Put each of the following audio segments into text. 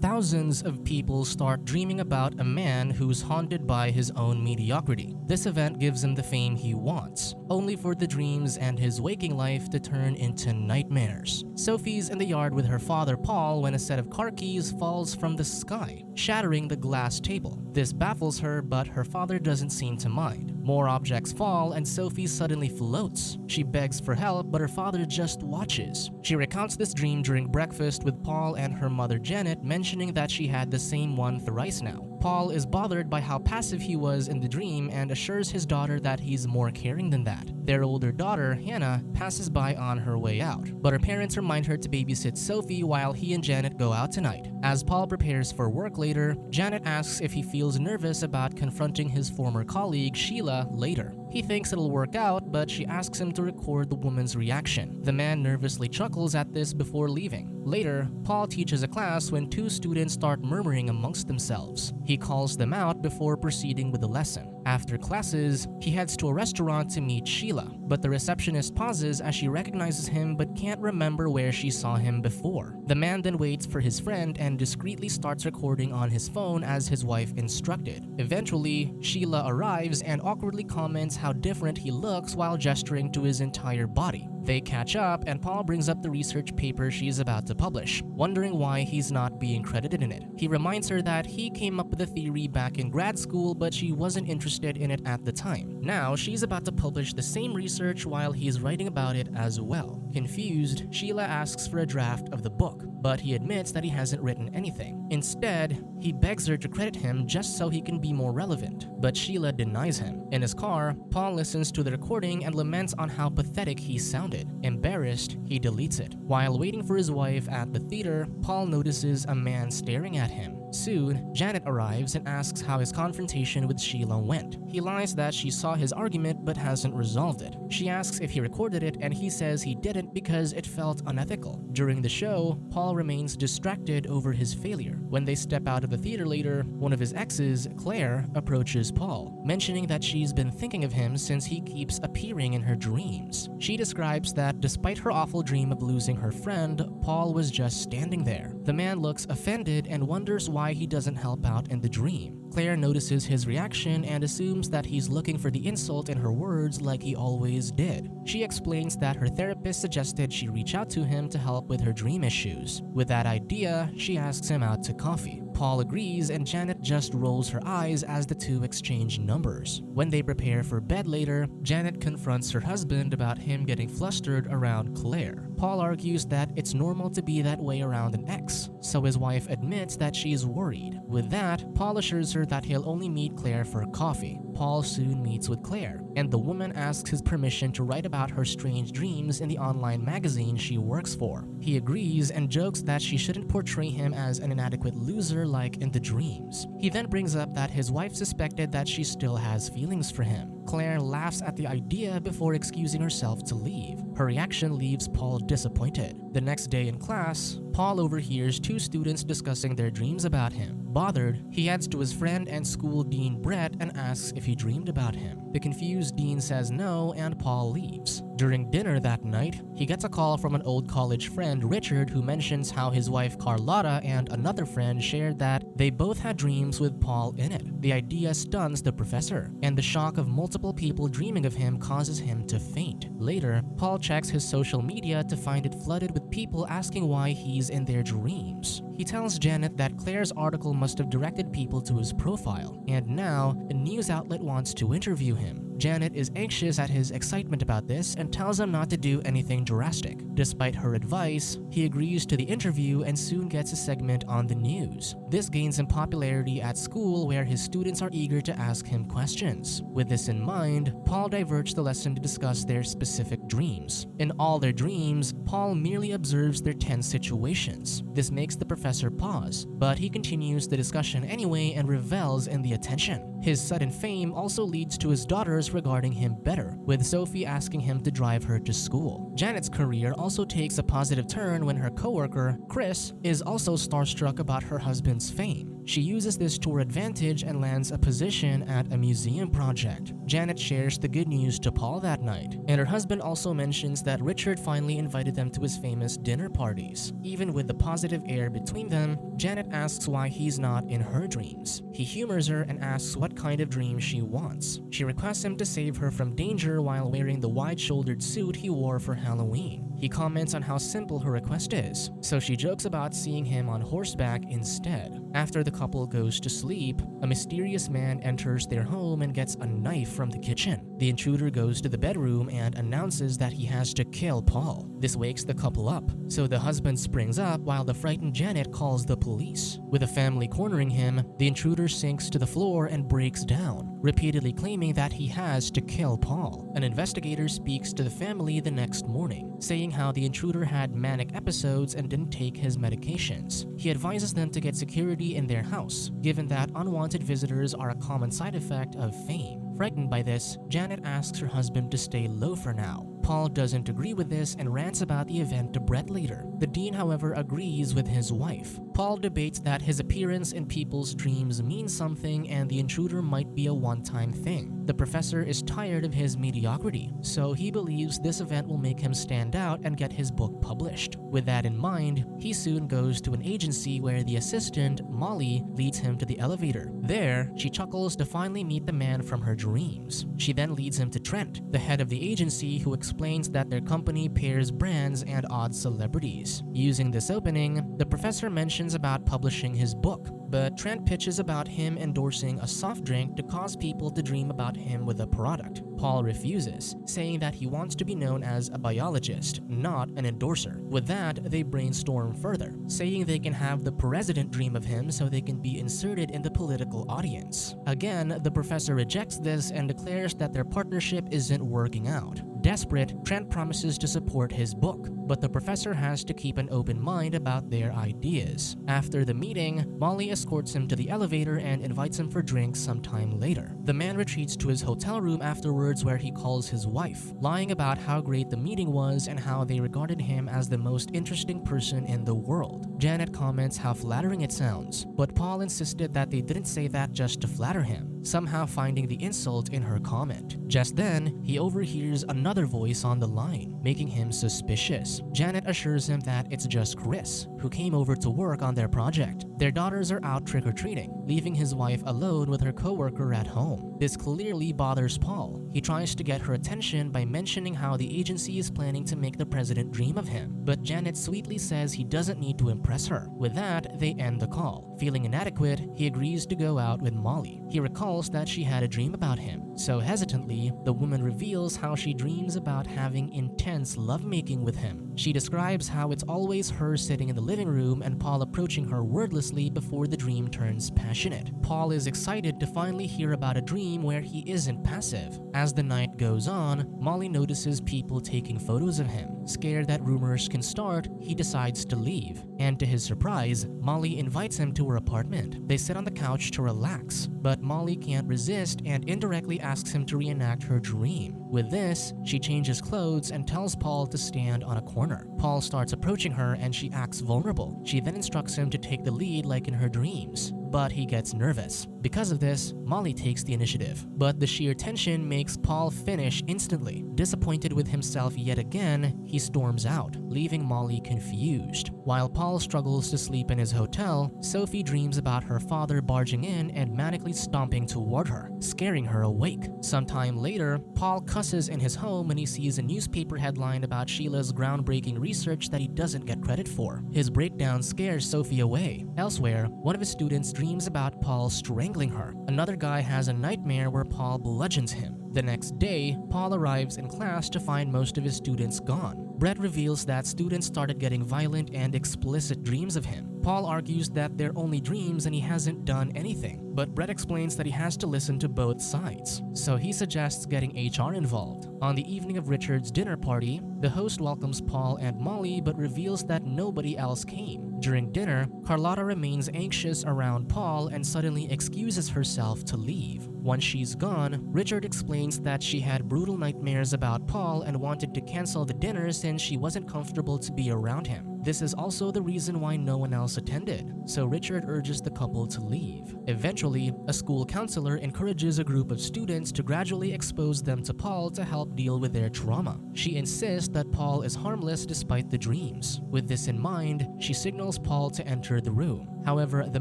thousands of people start dreaming about a man who's haunted by his own mediocrity. This event gives him the fame he wants, only for the dreams and his waking life to turn into nightmares. Sophie's in the yard with her father Paul when a set of car keys falls from the sky, shattering the glass table. This baffles her, but her father doesn't seem to mind. More objects fall and Sophie suddenly floats. She begs for help, but her father just watches. She recounts this dream during breakfast with Paul and her mother Janet, mentioning that she had the same one thrice now. Paul is bothered by how passive he was in the dream and assures his daughter that he's more caring than that. Their older daughter, Hannah, passes by on her way out, but her parents remind her to babysit Sophie while he and Janet go out tonight. As Paul prepares for work later, Janet asks if he feels nervous about confronting his former colleague, Sheila, later. He thinks it'll work out, but she asks him to record the woman's reaction. The man nervously chuckles at this before leaving. Later, Paul teaches a class when two students start murmuring amongst themselves. He calls them out before proceeding with the lesson. After classes, he heads to a restaurant to meet Sheila, but the receptionist pauses as she recognizes him but can't remember where she saw him before. The man then waits for his friend and discreetly starts recording on his phone as his wife instructed. Eventually, Sheila arrives and awkwardly comments how different he looks while gesturing to his entire body. They catch up and Paul brings up the research paper she's about to publish, wondering why he's not being credited in it. He reminds her that he came up with the theory back in grad school, but she wasn't interested in it at the time. Now, she's about to publish the same research while he's writing about it as well. Confused, Sheila asks for a draft of the book, but he admits that he hasn't written anything. Instead, he begs her to credit him just so he can be more relevant, but Sheila denies him. In his car, Paul listens to the recording and laments on how pathetic he sounded. Embarrassed, he deletes it. While waiting for his wife at the theater, Paul notices a man staring at him. Soon, Janet arrives and asks how his confrontation with Sheila went. He lies that she saw his argument but hasn't resolved it. She asks if he recorded it and he says he didn't because it felt unethical. During the show, Paul remains distracted over his failure. When they step out of the theater later, one of his exes, Claire, approaches Paul, mentioning that she's been thinking of him since he keeps appearing in her dreams. She describes that despite her awful dream of losing her friend, Paul was just standing there. The man looks offended and wonders why he doesn't help out in the dream. Claire notices his reaction and assumes that he's looking for the insult in her words like he always did. She explains that her therapist suggested she reach out to him to help with her dream issues. With that idea, she asks him out to coffee. Paul agrees and Janet just rolls her eyes as the two exchange numbers. When they prepare for bed later, Janet confronts her husband about him getting flustered around Claire. Paul argues that it's normal to be that way around an ex, so his wife admits that she's worried. With that, Paul assures her that he'll only meet Claire for coffee. Paul soon meets with Claire, and the woman asks his permission to write about her strange dreams in the online magazine she works for. He agrees and jokes that she shouldn't portray him as an inadequate loser like in the dreams. He then brings up that his wife suspected that she still has feelings for him. Claire laughs at the idea before excusing herself to leave. Her reaction leaves Paul disappointed. The next day in class, Paul overhears two students discussing their dreams about him. Bothered, he heads to his friend and school dean Brett and asks if he dreamed about him. The confused dean says no and Paul leaves. During dinner that night, he gets a call from an old college friend, Richard, who mentions how his wife Carlotta and another friend shared that they both had dreams with Paul in it. The idea stuns the professor, and the shock of multiple people dreaming of him causes him to faint. Later, Paul checks his social media to find it flooded with people asking why he's in their dreams. He tells Janet that Claire's article must have directed people to his profile, and now a news outlet wants to interview him. Janet is anxious at his excitement about this and tells him not to do anything drastic. Despite her advice, he agrees to the interview and soon gets a segment on the news. This gains him popularity at school where his students are eager to ask him questions. With this in mind, Paul diverts the lesson to discuss their specific dreams. In all their dreams, Paul merely observes their tense situations. This makes the professor pause, but he continues the discussion anyway and revels in the attention. His sudden fame also leads to his daughters regarding him better, with Sophie asking him to drive her to school. Janet's career also takes a positive turn when her coworker, Chris, is also starstruck about her husband's fame. She uses this to her advantage and lands a position at a museum project. Janet shares the good news to Paul that night, and her husband also mentions that Richard finally invited them to his famous dinner parties. Even with the positive air between them, Janet asks why he's not in her dreams. He humors her and asks what kind of dream she wants. She requests him to save her from danger while wearing the wide-shouldered suit he wore for Halloween. He comments on how simple her request is, so she jokes about seeing him on horseback instead. After the couple goes to sleep, a mysterious man enters their home and gets a knife from the kitchen. The intruder goes to the bedroom and announces that he has to kill Paul. This wakes the couple up, so the husband springs up while the frightened Janet calls the police. With the family cornering him, the intruder sinks to the floor and breaks down, repeatedly claiming that he has to kill Paul. An investigator speaks to the family the next morning, saying how the intruder had manic episodes and didn't take his medications. He advises them to get security in their house, given that unwanted visitors are a common side effect of fame. Frightened by this, Janet asks her husband to stay low for now. Paul doesn't agree with this and rants about the event to Brett later. The dean, however, agrees with his wife. Paul debates that his appearance in people's dreams means something and the intruder might be a one-time thing. The professor is tired of his mediocrity, so he believes this event will make him stand out and get his book published. With that in mind, he soon goes to an agency where the assistant, Molly, leads him to the elevator. There, she chuckles to finally meet the man from her dreams. She then leads him to Trent, the head of the agency, who explains that their company pairs brands and odd celebrities. Using this opening, the professor mentions about publishing his book, but Trent pitches about him endorsing a soft drink to cause people to dream about him with a product. Paul refuses, saying that he wants to be known as a biologist, not an endorser. With that, they brainstorm further, saying they can have the president dream of him so they can be inserted in the political audience. Again, the professor rejects this and declares that their partnership isn't working out. Desperate, Trent promises to support his book, but the professor has to keep an open mind about their ideas. After the meeting, Molly escorts him to the elevator and invites him for drinks sometime later. The man retreats to his hotel room afterwards, where he calls his wife, lying about how great the meeting was and how they regarded him as the most interesting person in the world. Janet comments how flattering it sounds, but Paul insisted that they didn't say that just to flatter him, somehow finding the insult in her comment. Just then, he overhears another voice on the line, making him suspicious. Janet assures him that it's just Chris, who came over to work on their project. Their daughters are out trick-or-treating, leaving his wife alone with her coworker at home. This clearly bothers Paul. He tries to get her attention by mentioning how the agency is planning to make the president dream of him, but Janet sweetly says he doesn't need to impress her. With that, they end the call. Feeling inadequate, he agrees to go out with Molly. He recalls that she had a dream about him, so hesitantly, the woman reveals how she dreams about having intense lovemaking with him. She describes how it's always her sitting in the living room and Paul approaching her wordlessly before the dream turns passionate. Paul is excited to finally hear about a dream where he isn't passive. As the night goes on, Molly notices people taking photos of him. Scared that rumors can start, he decides to leave. And to his surprise, Molly invites him to her apartment. They sit on the couch to relax, but Molly can't resist and indirectly asks him to reenact her dream. With this, she changes clothes and tells Paul to stand on a corner. Paul starts approaching her and she acts vulnerable. She then instructs him to take the lead like in her dreams, but he gets nervous. Because of this, Molly takes the initiative, but the sheer tension makes Paul finish instantly. Disappointed with himself yet again, he storms out, leaving Molly confused. While Paul struggles to sleep in his hotel, Sophie dreams about her father barging in and manically stomping toward her, scaring her awake. Sometime later, Paul cusses in his home when he sees a newspaper headline about Sheila's groundbreaking research that he doesn't get credit for. His breakdown scares Sophie away. Elsewhere, one of his students dreams about Paul strangling her. Another guy has a nightmare where Paul bludgeons him. The next day, Paul arrives in class to find most of his students gone. Brett reveals that students started getting violent and explicit dreams of him. Paul argues that they're only dreams and he hasn't done anything, but Brett explains that he has to listen to both sides, so he suggests getting HR involved. On the evening of Richard's dinner party, the host welcomes Paul and Molly but reveals that nobody else came. During dinner, Carlotta remains anxious around Paul and suddenly excuses herself to leave. Once she's gone, Richard explains that she had brutal nightmares about Paul and wanted to cancel the dinner since she wasn't comfortable to be around him. This is also the reason why no one else attended, so Richard urges the couple to leave. Eventually, a school counselor encourages a group of students to gradually expose them to Paul to help deal with their trauma. She insists that Paul is harmless despite the dreams. With this in mind, she signals Paul to enter the room. However, the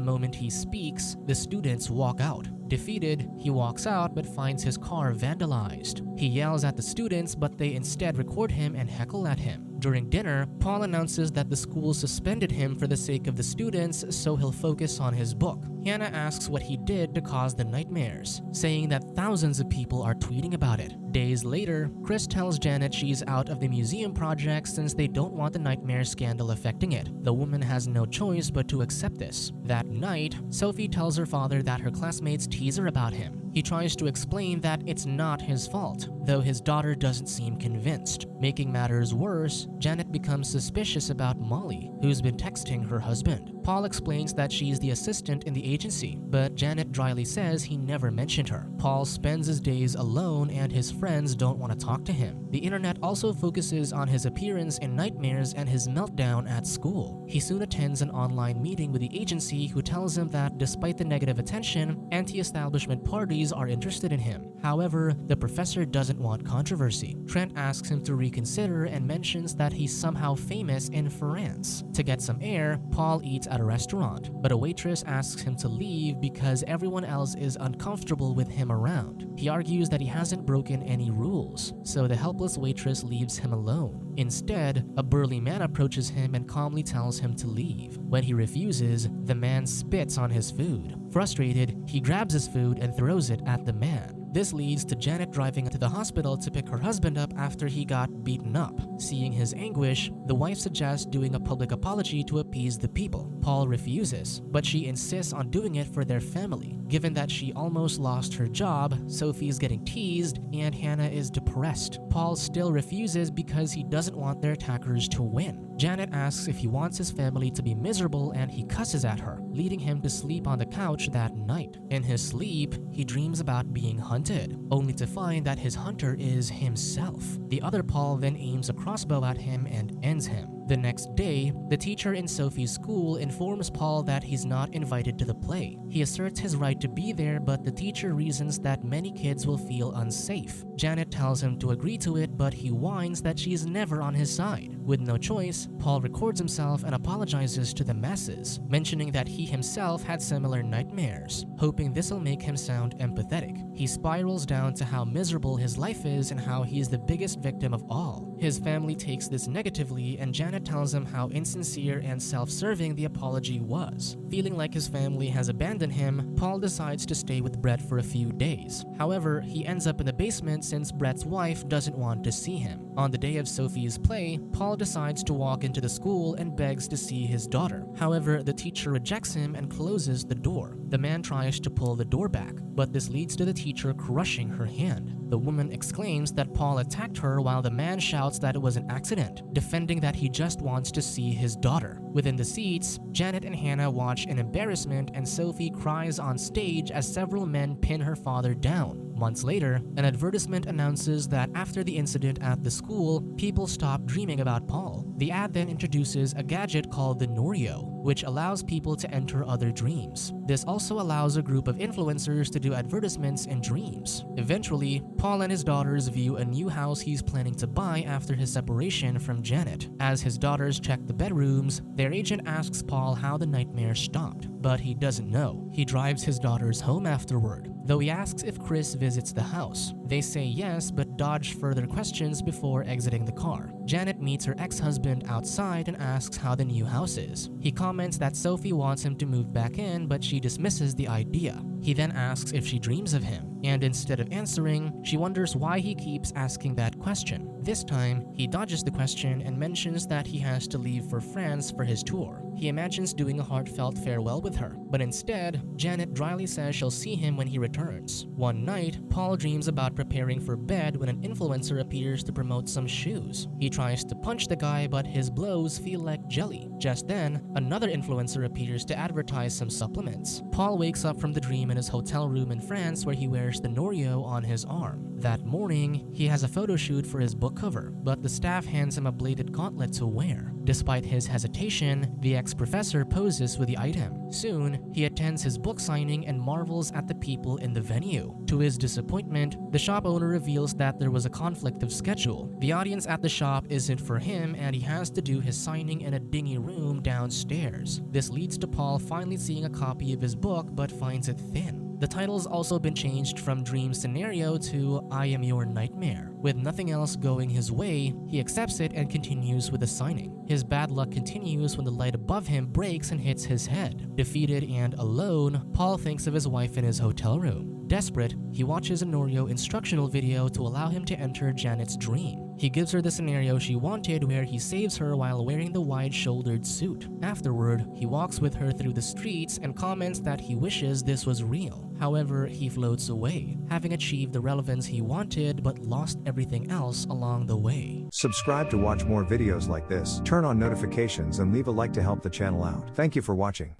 moment he speaks, the students walk out. Defeated, he walks out but finds his car vandalized. He yells at the students, but they instead record him and heckle at him. During dinner, Paul announces that the school suspended him for the sake of the students so he'll focus on his book. Hannah asks what he did to cause the nightmares, saying that thousands of people are tweeting about it. Days later, Chris tells Janet she's out of the museum project since they don't want the nightmare scandal affecting it. The woman has no choice but to accept this. That night, Sophie tells her father that her classmates tease her about him. He tries to explain that it's not his fault, though his daughter doesn't seem convinced. Making matters worse, Janet becomes suspicious about Molly, who's been texting her husband. Paul explains that she's the assistant in the agency, but Janet dryly says he never mentioned her. Paul spends his days alone and his friends don't want to talk to him. The internet also focuses on his appearance in nightmares and his meltdown at school. He soon attends an online meeting with the agency who tells him that despite the negative attention, anti-establishment parties are interested in him. However, the professor doesn't want controversy. Trent asks him to reconsider and mentions that he's somehow famous in France. To get some air, Paul eats at a restaurant, but a waitress asks him to leave because everyone else is uncomfortable with him around. He argues that he hasn't broken any rules, so the helpless waitress leaves him alone. Instead, a burly man approaches him and calmly tells him to leave. When he refuses, the man spits on his food. Frustrated, he grabs his food and throws it at the man. This leads to Janet driving to the hospital to pick her husband up after he got beaten up. Seeing his anguish, the wife suggests doing a public apology to appease the people. Paul refuses, but she insists on doing it for their family. Given that she almost lost her job, Sophie's getting teased, and Hannah is depressed. Paul still refuses because he doesn't want their attackers to win. Janet asks if he wants his family to be miserable and he cusses at her, leading him to sleep on the couch that night. In his sleep, he dreams about being hunted, only to find that his hunter is himself. The other Paul then aims a crossbow at him and ends him. The next day, the teacher in Sophie's school informs Paul that he's not invited to the play. He asserts his right to be there, but the teacher reasons that many kids will feel unsafe. Janet tells him to agree to it, but he whines that she's never on his side. With no choice, Paul records himself and apologizes to the masses, mentioning that he himself had similar nightmares, hoping this'll make him sound empathetic. He spirals down to how miserable his life is and how he's the biggest victim of all. His family takes this negatively, and Janet tells him how insincere and self-serving the apology was. Feeling like his family has abandoned him, Paul decides to stay with Brett for a few days. However, he ends up in the basement since Brett's wife doesn't want to see him. On the day of Sophie's play, Paul decides to walk into the school and begs to see his daughter. However, the teacher rejects him and closes the door. The man tries to pull the door back, but this leads to the teacher crushing her hand. The woman exclaims that Paul attacked her while the man shouts that it was an accident, defending that he just wants to see his daughter. Within the seats, Janet and Hannah watch in embarrassment and Sophie cries on stage as several men pin her father down. Months later, an advertisement announces that after the incident at the school, people stopped dreaming about Paul. The ad then introduces a gadget called the Norio, which allows people to enter other dreams. This also allows a group of influencers to do advertisements in dreams. Eventually, Paul and his daughters view a new house he's planning to buy after his separation from Janet. As his daughters check the bedrooms, their agent asks Paul how the nightmare stopped, but he doesn't know. He drives his daughters home afterward, though he asks if Chris visits the house. They say yes, but dodge further questions before exiting the car. Janet meets her ex-husband outside and asks how the new house is. He comments that Sophie wants him to move back in, but she dismisses the idea. He then asks if she dreams of him, and instead of answering, she wonders why he keeps asking that question. This time, he dodges the question and mentions that he has to leave for France for his tour. He imagines doing a heartfelt farewell with her, but instead, Janet dryly says she'll see him when he returns. One night, Paul dreams about preparing for bed when an influencer appears to promote some shoes. He tries to punch the guy, but his blows feel like jelly. Just then, another influencer appears to advertise some supplements. Paul wakes up from the dream in his hotel room in France where he wears the Norio on his arm. That morning, he has a photo shoot for his book cover, but the staff hands him a bladed gauntlet to wear. Despite his hesitation, the ex-professor poses with the item. Soon, he attends his book signing and marvels at the people in the venue. To his disappointment, the shop owner reveals that there was a conflict of schedule. The audience at the shop isn't for him and he has to do his signing in a dingy room downstairs. This leads to Paul finally seeing a copy of his book but finds it thin. The title's also been changed from DreamScenario to I Am Your Nightmare. With nothing else going his way, he accepts it and continues with the signing. His bad luck continues when the light above him breaks and hits his head. Defeated and alone, Paul thinks of his wife in his hotel room. Desperate, he watches a Norio instructional video to allow him to enter Janet's dream. He gives her the scenario she wanted where he saves her while wearing the wide-shouldered suit. Afterward, he walks with her through the streets and comments that he wishes this was real. However, he floats away, having achieved the relevance he wanted but lost everything else along the way. Subscribe to watch more videos like this, turn on notifications and leave a like to help the channel out. Thank you for watching.